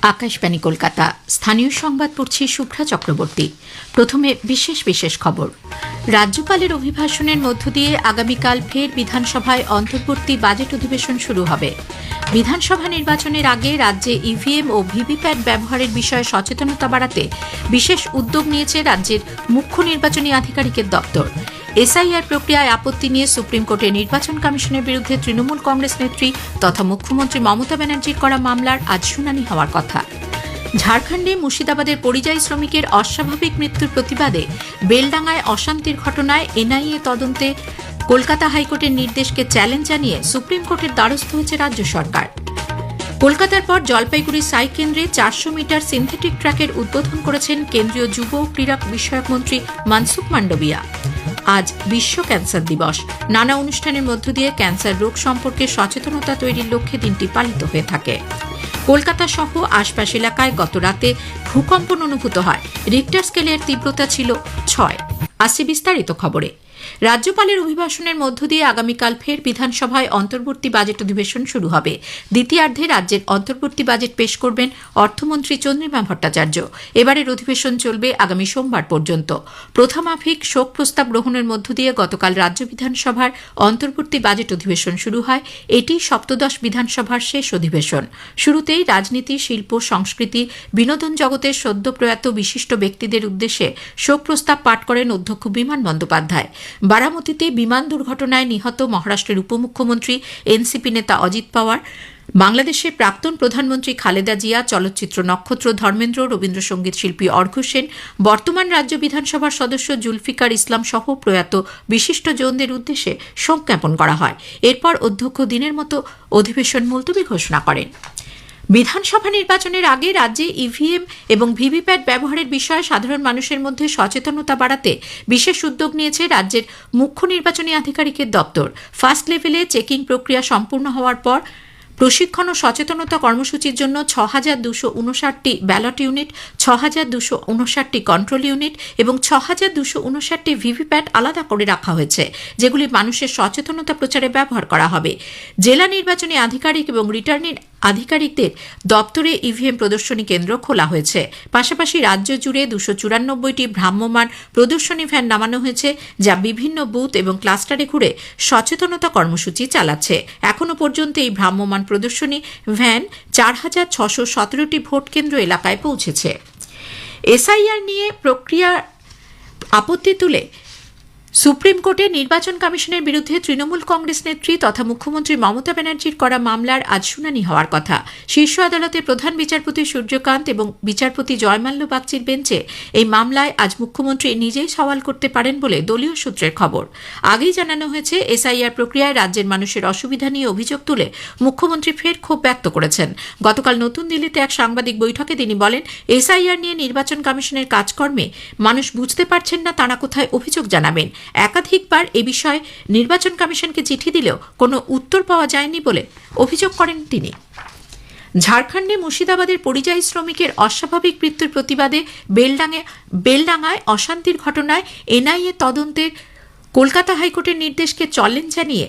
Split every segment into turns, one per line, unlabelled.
আকাশবাণী কলকাতা স্থানীয় সংবাদ পড়ছি শুভ্রা চক্রবর্তী। প্রথমে বিশেষ খবর। রাজ্যপালের অভিভাষণের মধ্য দিয়ে আগামীকাল ফের বিধানসভায় অন্তর্বর্তী বাজেট অধিবেশন শুরু হবে। বিধানসভা নির্বাচনের আগে রাজ্যে ইভিএম ও ভিভিপ্যাট ব্যবহারের বিষয়ে সচেতনতা বাড়াতে বিশেষ উদ্যোগ নিয়েছে রাজ্যের মুখ্য নির্বাচনী আধিকারিকের দপ্তর। এসআইআর প্রক্রিয়ায় আপত্তি নিয়ে সুপ্রিম কোর্টে নির্বাচন কমিশনের বিরুদ্ধে তৃণমূল কংগ্রেস নেত্রী তথা মুখ্যমন্ত্রী মমতা ব্যানার্জির করা মামলার আজ শুনানি হওয়ার কথা। ঝাড়খণ্ডে মুর্শিদাবাদের পরিযায়ী শ্রমিকের অস্বাভাবিক মৃত্যুর প্রতিবাদে বেলডাঙ্গায় অশান্তির ঘটনায় এনআইএ তদন্তে কলকাতা হাইকোর্টের নির্দেশকে চ্যালেঞ্জ জানিয়ে সুপ্রিম কোর্টের দ্বারস্থ হয়েছে রাজ্য সরকার। কলকাতার পর জলপাইগুড়ি সাই কেন্দ্রে 400 মিটার সিনথেটিক ট্র্যাকের উদ্বোধন করেছেন কেন্দ্রীয় যুব ও ক্রীড়া বিষয়ক মন্ত্রী মনসুখ মান্ডবিয়া। আজ বিশ্ব ক্যান্সার দিবস। নানা অনুষ্ঠানের মধ্য দিয়ে ক্যান্সার রোগ সম্পর্কে সচেতনতা তৈরির লক্ষ্যে দিনটি পালিত হয়ে থাকে। কলকাতা সহ আশপাশ এলাকায় গত রাতে ভূকম্পন অনুভূত হয়। রিক্টার স্কেলের তীব্রতা ছিল 6। আসছে বিস্তারিত খবরে। রাজ্যপালের অভিভাষণের মধ্য দিয়ে আগামীকাল ফের বিধানসভায় অন্তর্বর্তী বাজেট অধিবেশন শুরু হবে। দ্বিতীয়ার্ধে রাজ্যের অন্তর্বর্তী বাজেট পেশ করবেন অর্থমন্ত্রী চন্দ্রিমা ভট্টাচার্য। এবারের অধিবেশন চলবে আগামী সোমবার পর্যন্ত। প্রথামাফিক শোক প্রস্তাব গ্রহণের মধ্য দিয়ে গতকাল রাজ্য বিধানসভার অন্তর্বর্তী বাজেট অধিবেশন শুরু হয়। এটি সপ্তদশ বিধানসভার শেষ অধিবেশন। শুরুতেই রাজনীতি, শিল্প, সংস্কৃতি, বিনোদন জগতের সদ্য প্রয়াত বিশিষ্ট ব্যক্তিদের উদ্দেশ্যে শোক প্রস্তাব পাঠ করেন অধ্যক্ষ বিমান বন্দ্যোপাধ্যায়। বারামতিতে বিমান দুর্ঘটনায় নিহত মহারাষ্ট্রের উপমুখ্যমন্ত্রী এনসিপি নেতা অজিত পাওয়ার, বাংলাদেশের প্রাক্তন প্রধানমন্ত্রী খালেদা জিয়া, চলচ্চিত্র নক্ষত্র ধর্মেন্দ্র, রবীন্দ্রসঙ্গীত শিল্পী অর্ঘ্য সেন, বর্তমান রাজ্য বিধানসভার সদস্য জুলফিকার ইসলাম সহ প্রয়াত বিশিষ্টজনদের উদ্দেশ্যে শোক জ্ঞাপন করা হয়। এরপর অধ্যক্ষ দিনের মতো অধিবেশন মুলতবি ঘোষণা করেন। বিধানসভা নির্বাচনের আগে রাজ্যে ইভিএম এবং ভিভিপ্যাট ব্যবহারের বিষয়ে সাধারণ মানুষের মধ্যে সচেতনতা বাড়াতে বিশেষ উদ্যোগ নিয়েছে রাজ্যের মুখ্য নির্বাচনী আধিকারিকের দপ্তর। ফার্স্ট লেভেলে চেকিং প্রক্রিয়া সম্পূর্ণ হওয়ার পর প্রশিক্ষণ ও সচেতনতা কর্মসূচির জন্য 6,259টি ব্যালট ইউনিট, 6,259টি কন্ট্রোল ইউনিট এবং 6,259টি ভিভিপ্যাট আলাদা করে রাখা হয়েছে, যেগুলি মানুষের সচেতনতা প্রচারে ব্যবহার করা হবে। জেলা নির্বাচনী আধিকারিক এবং রিটার্নিং আধিকারিকদের দপ্তরে ইভিএম প্রদর্শনী কেন্দ্র খোলা হয়েছে। পাশাপাশি রাজ্য জুড়ে 294টি ভ্রাম্যমাণ প্রদর্শনী ভ্যান নামানো হয়েছে, যা বিভিন্ন বুথ এবং ক্লাস্টারে ঘুরে সচেতনতা কর্মসূচি চালাচ্ছে। এখনও পর্যন্ত এই ভ্রাম্যমাণ প্রদর্শনী ভ্যান 4,617টি ভোট কেন্দ্র এলাকায় পৌঁছেছে। এসআইআর নিয়ে প্রক্রিয়া আপত্তি তুলে সুপ্রিম কোর্টে নির্বাচন কমিশনের বিরুদ্ধে তৃণমূল কংগ্রেস নেত্রী তথা মুখ্যমন্ত্রী মমতা ব্যানার্জির করা মামলার আজ শুনানি হওয়ার কথা। শীর্ষ আদালতের প্রধান বিচারপতি সূর্যকান্ত এবং বিচারপতি জয়মাল্য বাগচির বেঞ্চে এই মামলায় আজ মুখ্যমন্ত্রী নিজেই সওয়াল করতে পারেন বলে দলীয় সূত্রের খবর। আগেই জানানো হয়েছে, এসআইআর প্রক্রিয়ায় রাজ্যের মানুষের অসুবিধা নিয়ে অভিযোগ তুলে মুখ্যমন্ত্রী ফের ক্ষোভ ব্যক্ত করেছেন। গতকাল নতুন দিল্লিতে এক সাংবাদিক বৈঠকে তিনি বলেন, এসআইআর নিয়ে নির্বাচন কমিশনের কাজকর্মে মানুষ বুঝতে পারছেন না তাঁরা কোথায় অভিযোগ জানাবেন। একাধিকবার এ বিষয়ে নির্বাচন কমিশনকে চিঠি দিলেও কোনো উত্তর পাওয়া যায়নি বলে অভিযোগ করেন তিনি। ঝাড়খণ্ডে মুর্শিদাবাদের পরিযায়ী শ্রমিকের অস্বাভাবিক মৃত্যুর প্রতিবাদে বেলডাঙ্গায় অশান্তির ঘটনায় এনআইএ তদন্তের কলকাতা হাইকোর্টের নির্দেশকে চ্যালেঞ্জ জানিয়ে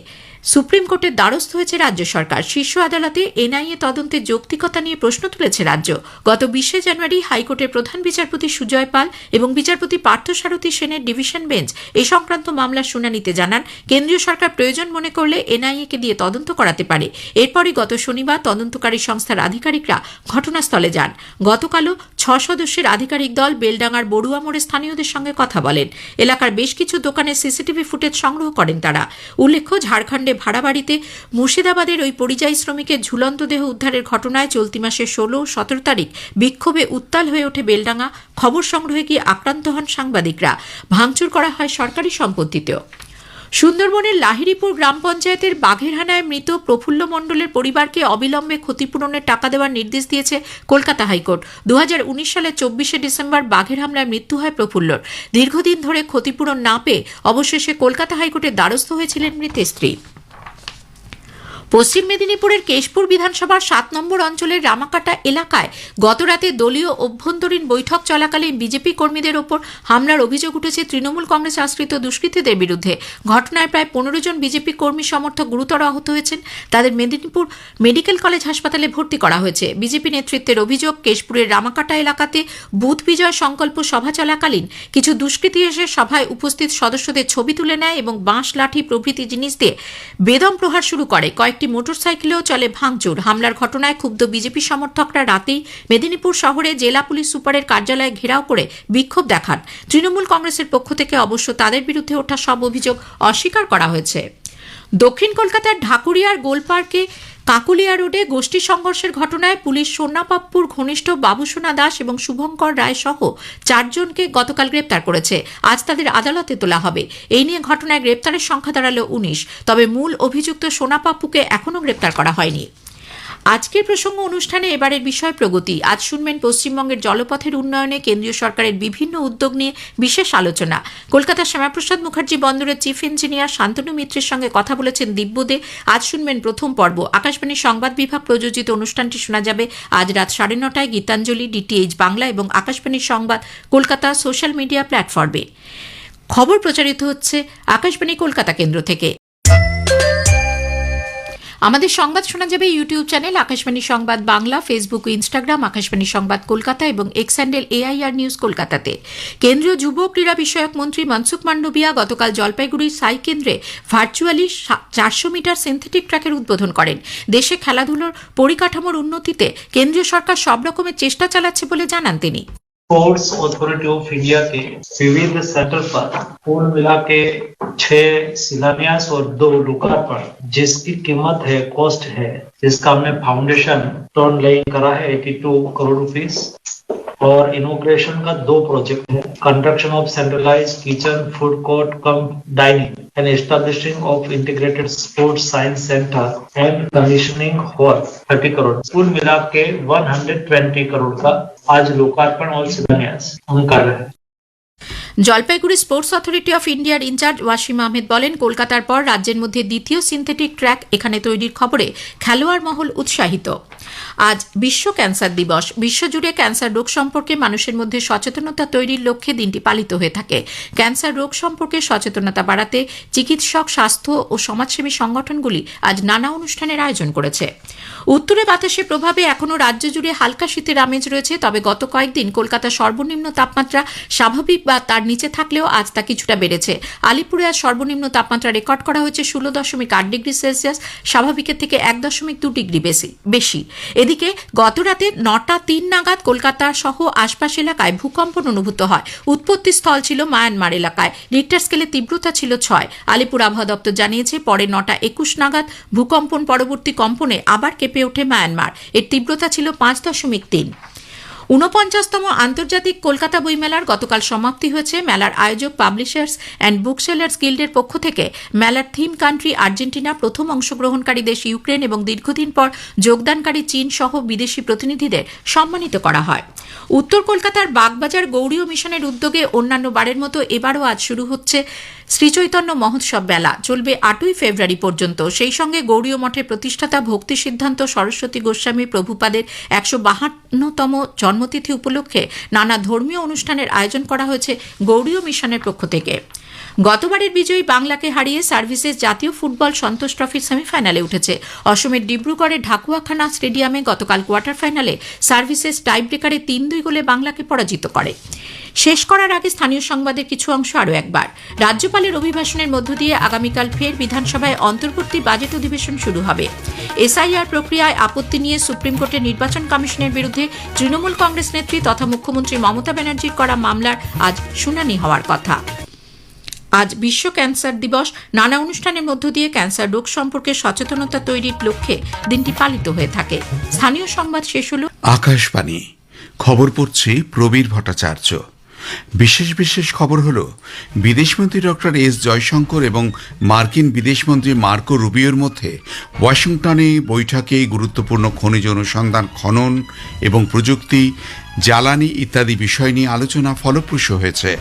সুপ্রিম কোর্টের দ্বারস্থ হয়েছে রাজ্য সরকার। শীর্ষ আদালতে এনআইএ তদন্তের যৌক্তিকতা নিয়ে প্রশ্ন তুলেছে রাজ্য। গত 20 জানুয়ারি হাইকোর্টের প্রধান বিচারপতি সুজয় পাল এবং বিচারপতি পার্থসারথী সেনের ডিভিশন বেঞ্চ এই সংক্রান্ত মামলার শুনানিতে জানান, কেন্দ্রীয় সরকার প্রয়োজন মনে করলে এনআইএকে দিয়ে তদন্ত করাতে পারে। এরপরই গত শনিবার তদন্তকারী সংস্থার আধিকারিকরা ঘটনাস্থলে যান। গতকালও 6 সদস্যের আধিকারিক দল বেলডাঙ্গার বড়ুয়া মোড়ে স্থানীয়দের সঙ্গে কথা বলেন। এলাকার বেশ কিছু দোকানের সিসিটিভি ফুটেজ সংগ্রহ করেন তারা। উল্লেখ্য, ঝাড়খণ্ডে ভাড়া বাড়িতে মুর্শিদাবাদের ওই পরিযায়ী শ্রমিকের ঝুলন্ত দেহ উদ্ধারের ঘটনায় চলতি মাসের 16 ও 17 তারিখ বিক্ষোভে উত্তাল হয়ে ওঠে বেলডাঙ্গা। খবর সংগ্রহে গিয়ে আক্রান্ত হন সাংবাদিকরা। ভাঙচুর করা হয় সরকারি সম্পত্তিতেও। সুন্দরবনের লাহিড়িপুর গ্রাম পঞ্চায়েতের বাঘেরহানায় মৃত প্রফুল্ল মণ্ডলের পরিবারকে অবিলম্বে ক্ষতিপূরণের টাকা দেওয়ার নির্দেশ দিয়েছে কলকাতা হাইকোর্ট। 2019 সালের 24 ডিসেম্বর বাঘের হামলায় মৃত্যু হয় প্রফুল্লর। দীর্ঘদিন ধরে ক্ষতিপূরণ না পেয়ে অবশেষে কলকাতা হাইকোর্টের দ্বারস্থ হয়েছিলেন মৃতের স্ত্রী। পশ্চিম মেদিনীপুরের কেশপুর বিধানসভার 7 নম্বর অঞ্চলের রামাকাটা এলাকায় গতরাতে দলীয় অভ্যন্তরীণ বৈঠক চলাকালীন বিজেপি কর্মীদের ওপর হামলার অভিযোগ উঠেছে তৃণমূল কংগ্রেস আশ্রিত দুষ্কৃতীদের বিরুদ্ধে। ঘটনায় প্রায় 15 জন বিজেপি কর্মী সমর্থক গুরুতর আহত হয়েছেন। তাদের মেদিনীপুর মেডিকেল কলেজ হাসপাতালে ভর্তি করা হয়েছে। বিজেপি নেতৃত্বের অভিযোগ, কেশপুরের রামাকাটা এলাকাতে বুথ বিজয় সংকল্প সভা চলাকালীন কিছু দুষ্কৃতী এসে সভায় উপস্থিত সদস্যদের ছবি তুলে নেয় এবং বাঁশ, লাঠি প্রভৃতি জিনিস দিয়ে বেদম প্রহার শুরু করে। কয়েকটি মোটরসাইকেলেও চলে ভাঙচুর। হামলার ঘটনায় ক্ষুব্ধ বিজেপি সমর্থকরা রাতেই মেদিনীপুর শহরে জেলা পুলিশ সুপারের কার্যালয়ে ঘেরাও করে বিক্ষোভ দেখান। তৃণমূল কংগ্রেসের পক্ষ থেকে অবশ্য তাদের বিরুদ্ধে ওঠা সব অভিযোগ অস্বীকার করা হয়েছে। দক্ষিণ কলকাতার ঢাকুরিয়ার গোলপার্কে কাকুলিয়া রোডে গোষ্ঠী সংঘর্ষের ঘটনায় পুলিশ সোনাপাপ্পুর ঘনিষ্ঠ বাবুসোনা দাস এবং শুভঙ্কর রায় সহ 4 জনকে গতকাল গ্রেপ্তার করেছে। আজ তাদের আদালতে তোলা হবে। এই নিয়ে ঘটনায় গ্রেপ্তারের সংখ্যা দাঁড়ালো 19। তবে মূল অভিযুক্ত সোনাপাপ্পুকে এখনও গ্রেপ্তার করা হয়নি। আজকের প্রসঙ্গ অনুষ্ঠানে এবারের বিষয় প্রগতি। আজ শুনবেন পশ্চিমবঙ্গের জলপথের উন্নয়নে কেন্দ্রীয় সরকারের বিভিন্ন উদ্যোগ নিয়ে বিশেষ আলোচনা। কলকাতার শ্যামাপ্রসাদ মুখার্জি বন্দরের চিফ ইঞ্জিনিয়ার শান্তনু মিত্রের সঙ্গে কথা বলেছেন দিব্য দে। আজ শুনবেন প্রথম পর্ব। আকাশবাণীর সংবাদ বিভাগ প্রযোজিত অনুষ্ঠানটি শোনা যাবে আজ রাত 9:30টায় গীতাঞ্জলি, ডিটিএইচ বাংলা এবং আকাশবাণীর সংবাদ কলকাতা সোশ্যাল মিডিয়া প্ল্যাটফর্মে। খবর প্রচারিত হচ্ছে আকাশবাণী কলকাতা কেন্দ্র থেকে। আমাদের সংবাদ শোনা যাবে ইউটিউব চ্যানেল আকাশবাণী সংবাদ বাংলা, ফেসবুক ও ইনস্টাগ্রাম আকাশবাণী সংবাদ কলকাতা এবং এক্স হ্যান্ডেল AIR নিউজ কলকাতাতে। কেন্দ্রীয় যুব ক্রীড়া বিষয়ক মন্ত্রী মনসুখ মান্ডভিয়া গতকাল জলপাইগুড়ির সাই কেন্দ্রে ভার্চুয়ালি 400 মিটার সিনথেটিক ট্র্যাকের উদ্বোধন করেন। দেশে খেলাধুলোর পরিকাঠামোর উন্নতিতে কেন্দ্রীয় সরকার সব রকমের চেষ্টা চালাচ্ছে বলে জানান তিনি।
स्पोर्ट्स अथॉरिटी ऑफ इंडिया के विविध सेंटर पर कुल मिला के 6 शिलान्यास और 2 लोकार्पण, जिसकी कीमत है, कॉस्ट है, जिसका हमने फाउंडेशन टर्न लेइंग करा है 82 करोड़ रुपीस। और इनोग्रेशन का 2 प्रोजेक्ट है, construction of centralised kitchen, food court come dining and establishing of integrated sports science centre and commissioning hall 30 crore. कुल मिला के 120 करोड़ का आज लोकार्पण और शिलान्यास हम कर रहे हैं।
জলপাইগুড়ি স্পোর্টস অথরিটি অফ ইন্ডিয়ার ইনচার্জ ওয়াসিম আহমেদ বলেন, কলকাতার পর রাজ্যের মধ্যে দ্বিতীয় সিনথেটিক ট্র্যাক এখানে তৈরির খবরে খেলোয়াড় মহল উৎসাহিত। আজ বিশ্ব ক্যান্সার দিবস। বিশ্বজুড়ে ক্যান্সার রোগ সম্পর্কে মানুষের মধ্যে সচেতনতা তৈরির লক্ষ্যে দিনটি পালিত হয়ে থাকে। ক্যান্সার রোগ সম্পর্কে সচেতনতা বাড়াতে চিকিৎসক, স্বাস্থ্য ও সমাজসেবী সংগঠনগুলি আজ নানা অনুষ্ঠানের আয়োজন করেছে। উত্তরে বাতাসের প্রভাবে এখনও রাজ্য জুড়ে হালকা শীতের আমেজ রয়েছে। তবে গত কয়েকদিন কলকাতার সর্বনিম্ন তাপমাত্রা স্বাভাবিক বা তার নিচে থাকলেও আজ তা কিছুটা বেড়েছে। আলিপুরে আজ সর্বনিম্ন তাপমাত্রা রেকর্ড করা হয়েছে 16.8 ডিগ্রি সেলসিয়াস, স্বাভাবিকের থেকে 1.2 ডিগ্রি বেশি। এদিকে গত রাতে 9:03 নাগাদ কলকাতা সহ আশপাশ এলাকায় ভূকম্পন অনুভূত হয়। উৎপত্তি স্থল ছিল মায়ানমার এলাকায়। রিক্টার স্কেলে তীব্রতা ছিল 6। আলিপুর আবহাওয়া দপ্তর জানিয়েছে, পরে 9:21 নাগাদ ভূকম্পন পরবর্তী কম্পনে আবার কেঁপে ওঠে মায়ানমার। এর তীব্রতা ছিল 5.3। 49তম আন্তর্জাতিক কলকাতা বইমেলার গতকাল সমাপ্তি হয়েছে। মেলার আয়োজক পাবলিশার্স অ্যান্ড বুকসেলার্স গিল্ডের পক্ষ থেকে মেলার থিম কান্ট্রি আর্জেন্টিনা, প্রথম অংশগ্রহণকারী দেশ ইউক্রেন এবং দীর্ঘদিন পর যোগদানকারী চীন সহ বিদেশি প্রতিনিধিদের সম্মানিত করা হয়। উত্তর কলকাতার বাগবাজার গৌড়ীয় মিশনের উদ্যোগে অন্যান্য বারের মতো এবারও আজ শুরু হচ্ছে শ্রীচৈতন্য মহোৎসব মেলা। চলবে 8ই ফেব্রুয়ারি পর্যন্ত। সেই সঙ্গে গৌড়ীয় মঠের প্রতিষ্ঠাতা ভক্তি সিদ্ধান্ত সরস্বতী গোস্বামী প্রভুপাদের 152তম জন্মতিথি উপলক্ষে নানা ধর্মীয় অনুষ্ঠানের আয়োজন করা হয়েছে গৌড়ীয় মিশনের পক্ষ থেকে। গতবারের বিজয়ী বাংলাকে হারিয়ে সার্ভিসেস জাতীয় ফুটবল সন্তোষ ট্রফির সেমিফাইনালে উঠেছে। অসমের ডিব্রুগড়ের ঢাকুয়াখানা স্টেডিয়ামে গতকাল কোয়ার্টার ফাইনালে সার্ভিসেস টাইব্রেকারে 3-2 গোলে বাংলাকে পরাজিত করে। শেষ করার আগে স্থানীয় সংবাদের কিছু অংশ আরও একবার। রাজ্যপালের অভিভাষণের মধ্য দিয়ে আগামীকাল ফের বিধানসভায় অন্তর্বর্তী বাজেট অধিবেশন শুরু হবে। SIR প্রক্রিয়ায় আপত্তি নিয়ে সুপ্রিম কোর্টের নির্বাচন কমিশনের বিরুদ্ধে তৃণমূল কংগ্রেস নেত্রী তথা মুখ্যমন্ত্রী মমতা ব্যানার্জির করা মামলার আজ শুনানি হওয়ার কথা। আজ বিশ্ব ক্যান্সার দিবস। নানা অনুষ্ঠানের মধ্য দিয়ে ক্যান্সার রোগ সম্পর্কে সচেতনতা তৈরির লক্ষ্যে দিনটি পালিত হয়ে থাকে। স্থানীয় সংবাদ শেষ হল।
আকাশবাণী খবর পড়ছে প্রবীর ভট্টাচার্য। বিশেষ খবর হল, বিদেশমন্ত্রী ডক্টর এস জয়শঙ্কর এবং মার্কিন বিদেশমন্ত্রী মার্কো রুবিওর মধ্যে ওয়াশিংটনে বৈঠকে গুরুত্বপূর্ণ খনিজ অনুসন্ধান, খনন এবং প্রযুক্তি, জ্বালানি ইত্যাদি বিষয় নিয়ে আলোচনা ফলপ্রসূ হয়েছে।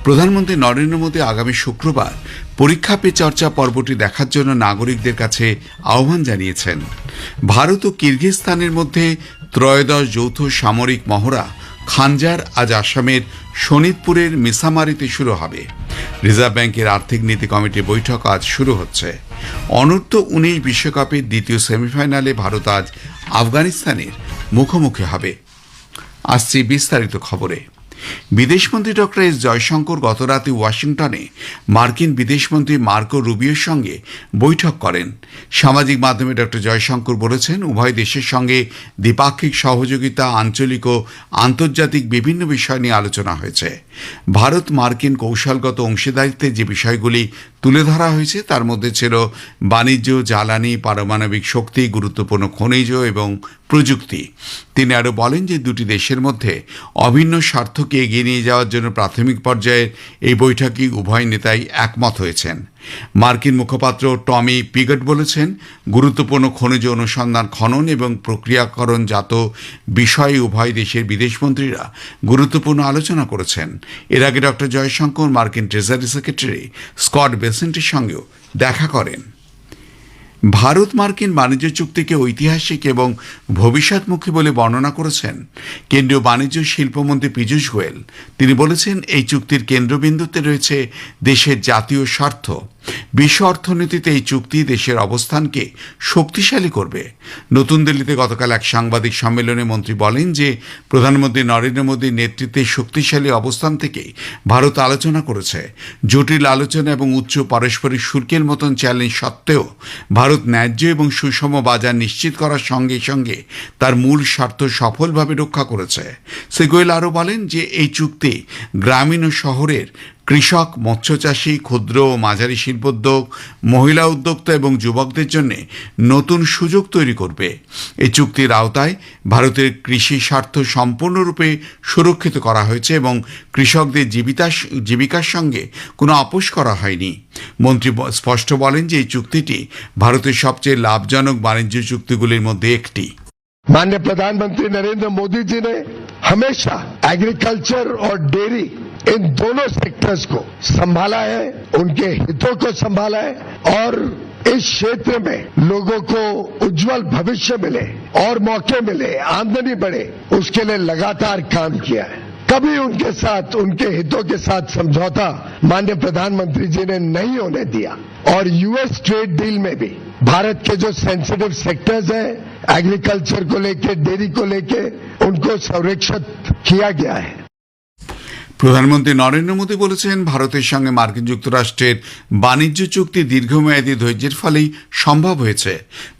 প্রধানমন্ত্রী নরেন্দ্র মোদী আগামী শুক্রবার পরীক্ষা পে চর্চা পর্বটি দেখার জন্য নাগরিকদের কাছে আহ্বান জানিয়েছেন। ভারত ও কিরগিজস্তানের মধ্যে ত্রয়োদশ যৌথ সামরিক মহড়া খানজার আজ আসামের শোনিতপুরের মিসামারিতে শুরু হবে। রিজার্ভ ব্যাংকের আর্থিক নীতি কমিটির বৈঠক আজ শুরু হচ্ছে। অনূর্ধ্ব-19 বিশ্বকাপের দ্বিতীয় সেমিফাইনালে ভারত আজ আফগানিস্তানের মুখোমুখি হবে। আসছি বিস্তারিত খবরে। বিদেশমন্ত্রী ডক্টর এস জয়শঙ্কর গতরাতে ওয়াশিংটনে মার্কিন বিদেশমন্ত্রী মার্কো রুবিওর সঙ্গে বৈঠক করেন। সামাজিক মাধ্যমে ডক্টর জয়শঙ্কর বলেছেন, উভয় দেশের সঙ্গে দ্বিপাক্ষিক সহযোগিতা, আঞ্চলিক ও আন্তর্জাতিক বিভিন্ন বিষয় নিয়ে আলোচনা হয়েছে। ভারত মার্কিন কৌশলগত অংশীদারিত্বে যে বিষয়গুলি তুলে ধরা হয়েছে তার মধ্যে ছিল বাণিজ্য, জ্বালানি, পারমাণবিক শক্তি, গুরুত্বপূর্ণ খনিজ এবং প্রযুক্তি। তিনি আরও বলেন যে দুটি দেশের মধ্যে অভিন্ন স্বার্থকে এগিয়ে নিয়ে যাওয়ার জন্য প্রাথমিক পর্যায়ের এই বৈঠকে উভয় নেতাই একমত হয়েছেন। মার্কিন মুখপাত্র টমি পিগট বলেছেন, গুরুত্বপূর্ণ খনিজ অনুসন্ধান, খনন এবং প্রক্রিয়াকরণজাত বিষয়ে উভয় দেশের বিদেশমন্ত্রীরা গুরুত্বপূর্ণ আলোচনা করেছেন। এর আগে ডক্টর জয়শঙ্কর মার্কিন ট্রেজারি সেক্রেটারি স্কট বেসেন্টের সঙ্গেও দেখা করেন। ভারত মার্কিন বাণিজ্য চুক্তিকে ঐতিহাসিক এবং ভবিষ্যৎমুখী বলে বর্ণনা করেছেন কেন্দ্রীয় বাণিজ্য শিল্পমন্ত্রী পীযূষ গোয়েল। তিনি বলেছেন, এই চুক্তির কেন্দ্রবিন্দুতে রয়েছে দেশের জাতীয় স্বার্থ। বিশ্ব অর্থনীতিতে এই চুক্তি দেশের অবস্থানকে শক্তিশালী করবে। নতুন দিল্লিতে গতকাল এক সাংবাদিক সম্মেলনে মন্ত্রী বলেন যে প্রধানমন্ত্রী নরেন্দ্র মোদীর নেতৃত্বে শক্তিশালী অবস্থান থেকে ভারত আলোচনা করেছে। জটিল আলোচনা এবং উচ্চ পারস্পরিক শুল্কের মতন চ্যালেঞ্জ সত্ত্বেও ভারত ন্যায্য এবং সুষম বাজার নিশ্চিত করার সঙ্গে সঙ্গে তার মূল স্বার্থ সফলভাবে রক্ষা করেছে। শ্রী গোয়েল আরও বলেন যে এই চুক্তি গ্রামীণ ও শহরের কৃষক, মৎস্যচাষী, ক্ষুদ্র ও মাঝারি শিল্পোদ্যোগ, মহিলা উদ্যোক্তা এবং যুবকদের জন্য নতুন সুযোগ তৈরি করবে। এই চুক্তির আওতায় ভারতের কৃষি স্বার্থ সম্পূর্ণরূপে সুরক্ষিত করা হয়েছে এবং কৃষকদের জীবিকার সঙ্গে কোনো আপোষ করা হয়নি। মন্ত্রী স্পষ্ট বলেন যে এই চুক্তিটি ভারতের সবচেয়ে লাভজনক বাণিজ্য চুক্তিগুলির মধ্যে একটি।
माननीय प्रधानमंत्री नरेंद्र मोदी जी ने हमेशा एग्रीकल्चर और डेयरी इन दोनों सेक्टर्स को संभाला है, उनके हितों को संभाला है और इस क्षेत्र में लोगों को उज्जवल भविष्य मिले और मौके मिले, आमदनी बढ़े, उसके लिए लगातार काम किया है। कभी उनके साथ, उनके हितों के साथ समझौता माननीय प्रधानमंत्री जी ने नहीं होने दिया। और यूएस ट्रेड डील में भी भारत के जो सेंसिटिव सेक्टर्स हैं, एग्रीकल्चर को लेके, डेयरी को लेके, उनको संरक्षित किया गया है।
প্রধানমন্ত্রী নরেন্দ্র মোদী বলেছেন, ভারতের সঙ্গে মার্কিন যুক্তরাষ্ট্রের বাণিজ্য চুক্তি দীর্ঘমেয়াদী ধৈর্যের ফলেই সম্ভব হয়েছে।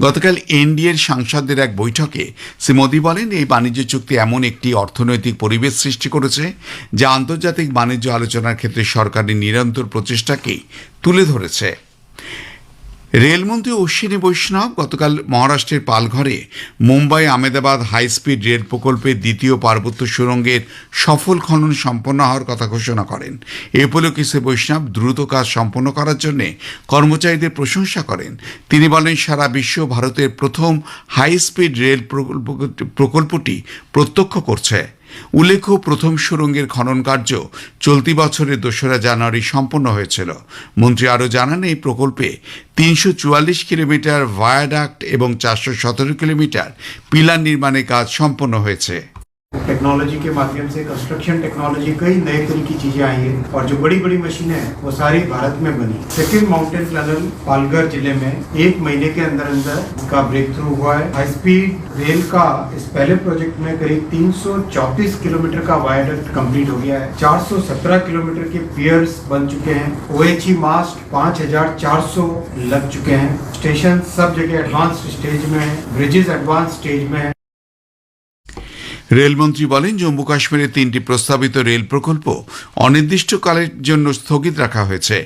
গতকাল এনডিএর সাংসদদের এক বৈঠকে শ্রী মোদী বলেন, এই বাণিজ্য চুক্তি এমন একটি অর্থনৈতিক পরিবেশ সৃষ্টি করেছে যা আন্তর্জাতিক বাণিজ্য আলোচনার ক্ষেত্রে সরকারের নিরন্তর প্রচেষ্টাকেই তুলে ধরেছে। রেলমন্ত্রী অশ্বিনী বৈষ্ণব গতকাল মহারাষ্ট্রের পালঘরে মুম্বাই আহমেদাবাদ হাইস্পিড রেল প্রকল্পের দ্বিতীয় পার্বত্য সুড়ঙ্গের সফল খনন সম্পন্ন হওয়ার কথা ঘোষণা করেন। এ উপলক্ষে শ্রী বৈষ্ণব দ্রুত কাজ সম্পন্ন করার জন্য কর্মচারীদের প্রশংসা করেন। তিনি বলেন, সারা বিশ্ব ভারতের প্রথম হাইস্পিড রেল প্রকল্পটি প্রত্যক্ষ করছে। উল্লেখ্য, প্রথম সুড়ঙ্গের খনন কার্য চলতি বছরের 2রা জানুয়ারি সম্পন্ন হয়েছিল। মন্ত্রী আরও জানান, এই প্রকল্পে 344 কিলোমিটার ভায়াডাক্ট এবং 417 কিলোমিটার পিলার নির্মাণের কাজ সম্পন্ন হয়েছে।
टेक्नोलॉजी के माध्यम से कंस्ट्रक्शन टेक्नोलॉजी कई नए तरह की चीजें आई हैं और जो बड़ी बड़ी मशीनें हैं वो सारी भारत में बनी। सेकेंड माउंटेन टनल पालघर जिले में 1 महीने के अंदर अंदर इसका ब्रेक थ्रू हुआ है। हाई स्पीड रेल का इस पहले प्रोजेक्ट में करीब 334 किलोमीटर का वायडक्ट कंप्लीट हो गया है। 417 किलोमीटर के पियर्स बन चुके हैं। ओएचई मास्ट 5400 लग चुके हैं। स्टेशन सब जगह एडवांस स्टेज में है, ब्रिजेस एडवांस स्टेज में है।
রেলমন্ত্রী বলেন, জম্মু কাশ্মীরের 3টি প্রস্তাবিত রেল প্রকল্প অনির্দিষ্টকালের জন্য স্থগিত রাখা হয়েছে।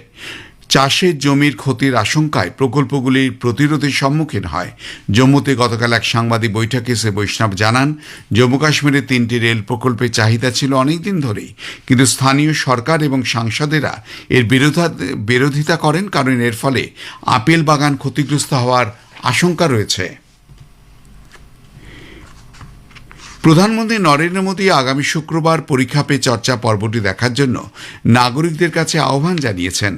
চাষের জমির ক্ষতির আশঙ্কায় প্রকল্পগুলির প্রতিরোধের সম্মুখীন হয়। জম্মুতে গতকাল এক সাংবাদিক বৈঠকে শ্রী বৈষ্ণব জানান, জম্মু কাশ্মীরের 3টি রেল প্রকল্পের চাহিদা ছিল অনেকদিন ধরেই, কিন্তু স্থানীয় সরকার এবং সাংসদেরা এর বিরোধিতা করেন, কারণ এর ফলে আপেল বাগান ক্ষতিগ্রস্ত হওয়ার আশঙ্কা রয়েছে। প্রধানমন্ত্রী নরেন্দ্র মোদী আগামী শুক্রবার পরীক্ষা পে চর্চা পর্বটি দেখার জন্য নাগরিকদের কাছে আহ্বান জানিয়েছেন।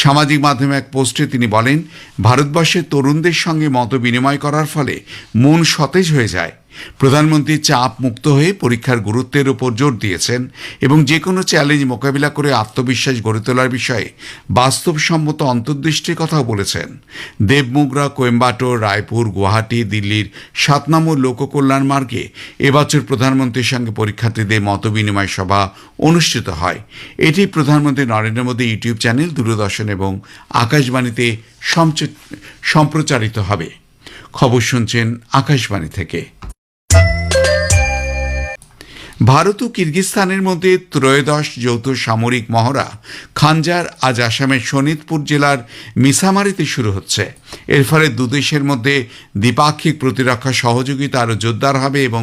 সামাজিক মাধ্যমে এক পোস্টে তিনি বলেন, ভারতবর্ষের তরুণদের সঙ্গে মত বিনিময় করার ফলে মন সতেজ হয়ে যায়। প্রধানমন্ত্রী চাপ মুক্ত হয়ে পরীক্ষার গুরুত্বের উপর জোর দিয়েছেন এবং যে কোনো চ্যালেঞ্জ মোকাবিলা করে আত্মবিশ্বাস গড়ে তোলার বিষয়ে বাস্তবসম্মত অন্তর্দৃষ্টির কথাও বলেছেন। দেবমুগরা, কোয়েম্বাটোর, রায়পুর, গুয়াহাটি, দিল্লির 7 নম্বর লোককল্যাণ মার্গে এবছর প্রধানমন্ত্রীর সঙ্গে পরীক্ষার্থীদের মতবিনিময় সভা অনুষ্ঠিত হয়। এটি প্রধানমন্ত্রী নরেন্দ্র মোদী ইউটিউব চ্যানেল, দূরদর্শন এবং আকাশবাণীতে সম্প্রচারিত হবে। খবর শুনছেন আকাশবাণী থেকে। ভারত ও কিরগিজস্তানের মধ্যে ত্রয়োদশ যৌথ সামরিক মহড়া খানজার আজ আসামের শোনিতপুর জেলার মিসামারিতে শুরু হচ্ছে। এর ফলে দুদেশের মধ্যে দ্বিপাক্ষিক প্রতিরক্ষা সহযোগিতা আরও জোরদার হবে এবং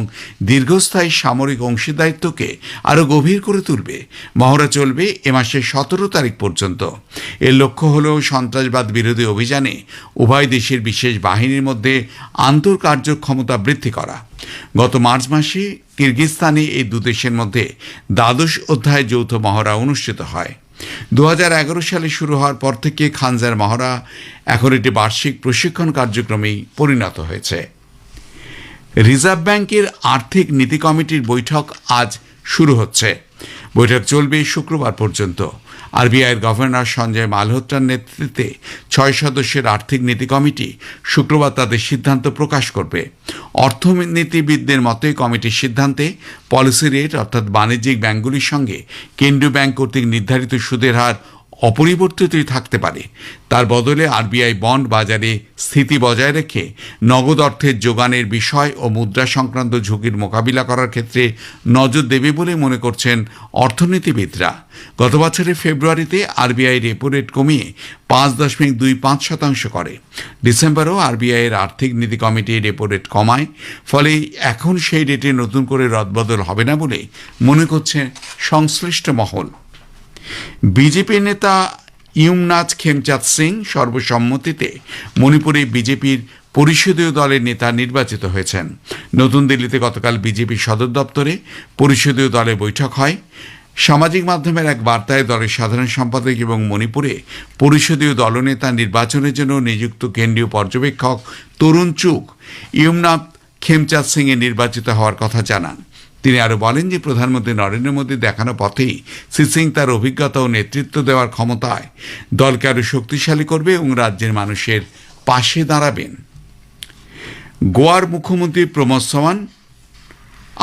দীর্ঘস্থায়ী সামরিক অংশীদারিত্বকে আরও গভীর করে তুলবে। মহড়া চলবে এ মাসের 17 তারিখ পর্যন্ত। এর লক্ষ্য হল সন্ত্রাসবাদ বিরোধী অভিযানে উভয় দেশের বিশেষ বাহিনীর মধ্যে আন্তঃকার্যক্ষমতা বৃদ্ধি করা। গত মার্চ মাসে কিরগিজস্তানে এই দুদেশের মধ্যে দ্বাদশ অধ্যায় যৌথ মহড়া অনুষ্ঠিত হয়। 2011 সালে শুরু হওয়ার পর থেকে খানজার মহড়া এখন একটি বার্ষিক প্রশিক্ষণ কার্যক্রমেই পরিণত হয়েছে। রিজার্ভ ব্যাংকের আর্থিক নীতি কমিটির বৈঠক আজ শুরু হচ্ছে। বৈঠক চলবে শুক্রবার পর্যন্ত। আরবিআইয়ের গভর্নর সঞ্জয় মালহোত্রার নেতৃত্বে 6 সদস্যের আর্থিক নীতি কমিটি শুক্রবার তাদের সিদ্ধান্ত প্রকাশ করবে। অর্থনীতিবিদদের মতে কমিটির সিদ্ধান্তে পলিসি রেট অর্থাৎ বাণিজ্যিক ব্যাংকগুলির সঙ্গে কেন্দ্রীয় ব্যাংক কর্তৃক নির্ধারিত সুদের হার অপরিবর্তিতই থাকতে পারে। তার বদলে আরবিআই বন্ড বাজারে স্থিতি বজায় রেখে নগদ অর্থের যোগানের বিষয় ও মুদ্রা সংক্রান্ত ঝুঁকির মোকাবিলা করার ক্ষেত্রে নজর দেবে বলে মনে করছেন অর্থনীতিবিদরা। গত বছরের ফেব্রুয়ারিতে আরবিআই রেপো রেট কমিয়ে 5.25% করে। ডিসেম্বরেও আরবিআইয়ের আর্থিক নীতি কমিটি রেপো রেট কমায়। ফলে এখন সেই রেটে নতুন করে রদবদল হবে না বলে মনে করছে সংশ্লিষ্ট মহল। বিজেপি নেতা ইউমনাথ খেমচাঁদ সিং সর্বসম্মতিতে মণিপুরে বিজেপির পরিষদীয় দলের নেতা নির্বাচিত হয়েছেন। নতুন দিল্লিতে গতকাল বিজেপি সদর দপ্তরে পরিষদীয় দলের বৈঠক হয়। সামাজিক মাধ্যমের এক বার্তায় দলের সাধারণ সম্পাদক এবং মণিপুরে পরিষদীয় দলনেতা নির্বাচনের জন্য নিযুক্ত কেন্দ্রীয় পর্যবেক্ষক তরুণ চুগ ইউমনাথ খেমচাঁদ সিংয়ের নির্বাচিত হওয়ার কথা জানান। তিনি আরও বলেন যে প্রধানমন্ত্রী নরেন্দ্র মোদী দেখানো পথেই শ্রী সিং তার অভিজ্ঞতা ও নেতৃত্ব দেওয়ার ক্ষমতায় দলকে আরও শক্তিশালী করবে এবং রাজ্যের মানুষের পাশে দাঁড়াবেন। গোয়ার মুখ্যমন্ত্রী প্রমোদ সাওয়ান্ত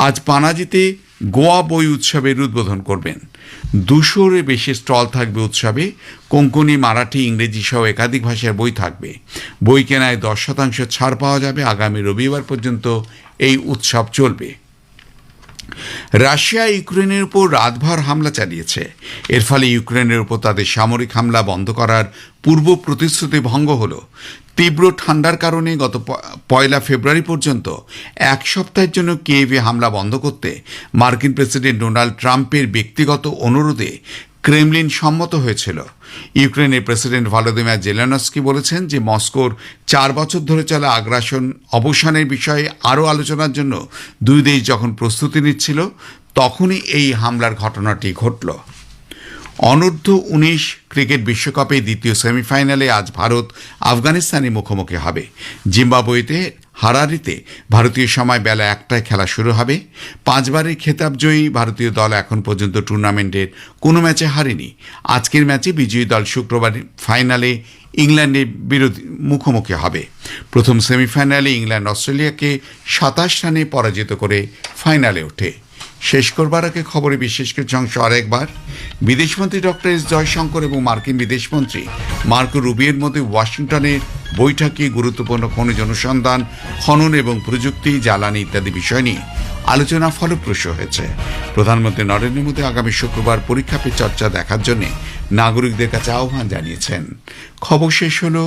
আজ পানাজিতে গোয়া বই উৎসবের উদ্বোধন করবেন। 200-এর বেশি স্টল থাকবে উৎসবে। কোঙ্কনি, মারাঠি, ইংরেজি সহ একাধিক ভাষার বই থাকবে। বই কেনায় 10% ছাড় পাওয়া যাবে। আগামী রবিবার পর্যন্ত এই উৎসব চলবে। রাশিয়া ইউক্রেনের উপর রাতভর হামলা চালিয়েছে। এর ফলে ইউক্রেনের উপর তাদের সামরিক হামলা বন্ধ করার পূর্ব প্রতিশ্রুতি ভঙ্গ হল। তীব্র ঠান্ডার কারণে গত 1 ফেব্রুয়ারি পর্যন্ত 1 সপ্তাহের জন্য কিয়েভে হামলা বন্ধ করতে মার্কিন প্রেসিডেন্ট ডোনাল্ড ট্রাম্পের ব্যক্তিগত অনুরোধে ক্রেমলিন সম্মত হয়েছিল। ইউক্রেনের প্রেসিডেন্ট ভলোদিমির জেলেনস্কি বলেছেন যে মস্কোর 4 বছর ধরে চলা আগ্রাসন অবসানের বিষয়ে আরও আলোচনার জন্য দুই দেশ যখন প্রস্তুতি নিচ্ছিল তখনই এই হামলার ঘটনাটি ঘটল। অনূর্ধ্ব-19 ক্রিকেট বিশ্বকাপে দ্বিতীয় সেমিফাইনালে আজ ভারত আফগানিস্তানের মুখোমুখি হবে। জিম্বাবুয়েতে হারারিতে ভারতীয় সময় বেলা 1টায় খেলা শুরু হবে। 5 বারের খেতাবজয়ী ভারতীয় দল এখন পর্যন্ত টুর্নামেন্টের কোনো ম্যাচে হারেনি। আজকের ম্যাচে বিজয়ী দল শুক্রবার ফাইনালে ইংল্যান্ডের মুখোমুখি হবে। প্রথম সেমিফাইনালে ইংল্যান্ড অস্ট্রেলিয়াকে 27 রানে পরাজিত করে ফাইনালে ওঠে। শেষ করবার আগে খবরে বিশেষ কিছু অংশ আরেকবার। বিদেশমন্ত্রী ডক্টর এস জয়শঙ্কর এবং মার্কিন বিদেশমন্ত্রী মার্কো রুবিওর মধ্যে ওয়াশিংটনের বৈঠকে গুরুত্বপূর্ণ খনিজ অনুসন্ধান, খনন এবং প্রযুক্তি, জ্বালানি ইত্যাদি বিষয় নিয়ে আলোচনা ফলপ্রসূ হয়েছে। প্রধানমন্ত্রী নরেন্দ্র মোদী আগামী শুক্রবার পরীক্ষা পে চর্চা দেখার জন্য নাগরিকদের কাছে আহ্বান জানিয়েছেন। খবর শেষ হলো।